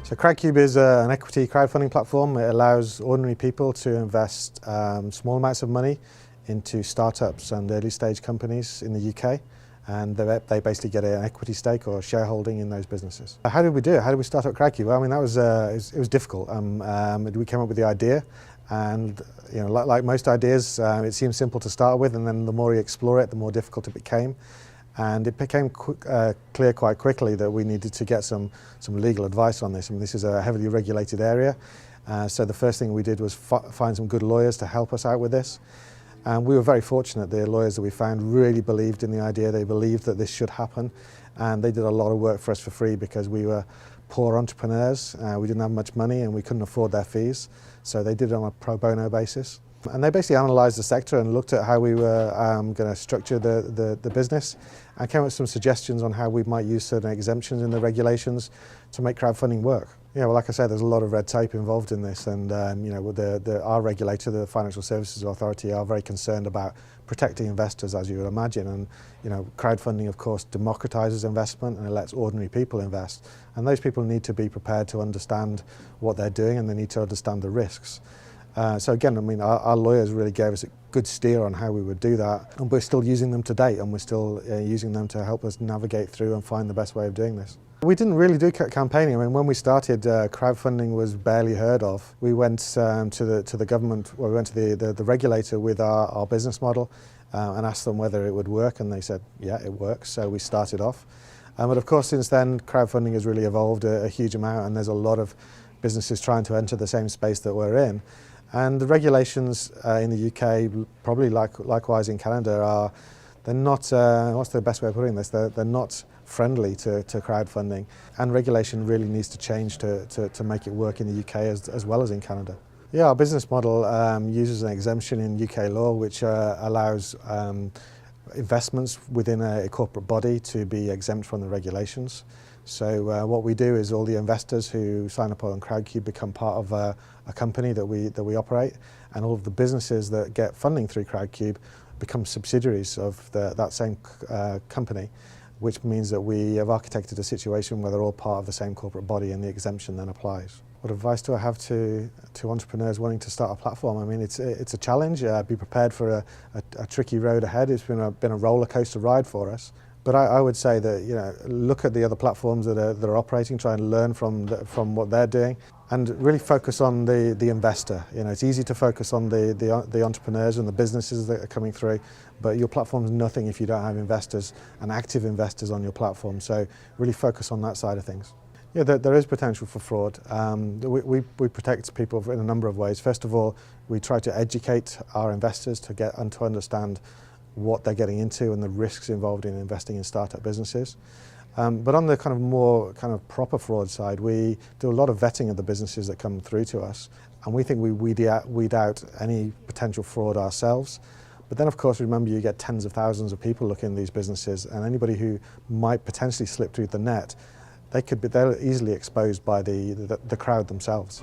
So Crowdcube is an equity crowdfunding platform. It allows ordinary people to invest small amounts of money into startups and early stage companies in the UK, and they basically get an equity stake or shareholding in those businesses. How did we do it? How did we start up Crowdcube? Well, I mean, that was it was difficult. We came up with the idea, and like most ideas, it seems simple to start with, and then the more you explore it, the more difficult it became. And it became clear quite quickly that we needed to get some legal advice on this. I mean, this is a heavily regulated area, so the first thing we did was find some good lawyers to help us out with this. And we were very fortunate. The lawyers that we found really believed in the idea. They believed that this should happen, and they did a lot of work for us for free because we were poor entrepreneurs. We didn't have much money and we couldn't afford their fees, so they did it on a pro bono basis. And they basically analysed the sector and looked at how we were going to structure the business, and came up with some suggestions on how we might use certain exemptions in the regulations to make crowdfunding work. Yeah, well, like I said, there's a lot of red tape involved in this, and our regulator, the Financial Services Authority, are very concerned about protecting investors, as you would imagine. And crowdfunding, of course, democratises investment and it lets ordinary people invest. And those people need to be prepared to understand what they're doing, and they need to understand the risks. So again, I mean, our lawyers really gave us a good steer on how we would do that, and we're still using them to date, and we're still using them to help us navigate through and find the best way of doing this. We didn't really do campaigning. I mean, when we started, crowdfunding was barely heard of. We went to the government, well, we went to the regulator with our business model and asked them whether it would work, and they said, yeah, it works, so we started off. But of course, since then, crowdfunding has really evolved a huge amount, and there's a lot of businesses trying to enter the same space that we're in. And the regulations in the UK, probably likewise in Canada, they're not, what's the best way of putting this, they're not friendly to crowdfunding. And regulation really needs to change to make it work in the UK as well as in Canada. Yeah, our business model uses an exemption in UK law which allows investments within a corporate body to be exempt from the regulations. So what we do is all the investors who sign up on Crowdcube become part of a company that we operate, and all of the businesses that get funding through Crowdcube become subsidiaries of that same company, which means that we have architected a situation where they're all part of the same corporate body, and the exemption then applies. What advice do I have to entrepreneurs wanting to start a platform? I mean, it's a challenge. Be prepared for a tricky road ahead. It's been a roller coaster ride for us. But I would say that look at the other platforms that are operating, try and learn from what they're doing, and really focus on the investor. It's easy to focus on the entrepreneurs and the businesses that are coming through, but your platform's nothing if you don't have investors and active investors on your platform. So really focus on that side of things. Yeah, there is potential for fraud. We protect people in a number of ways. First of all, we try to educate our investors to understand what they're getting into and the risks involved in investing in startup businesses. But on the more proper fraud side, we do a lot of vetting of the businesses that come through to us, and we think we weed out any potential fraud ourselves. But then, of course, remember, you get tens of thousands of people looking at these businesses, and anybody who might potentially slip through the net, they're easily exposed by the crowd themselves.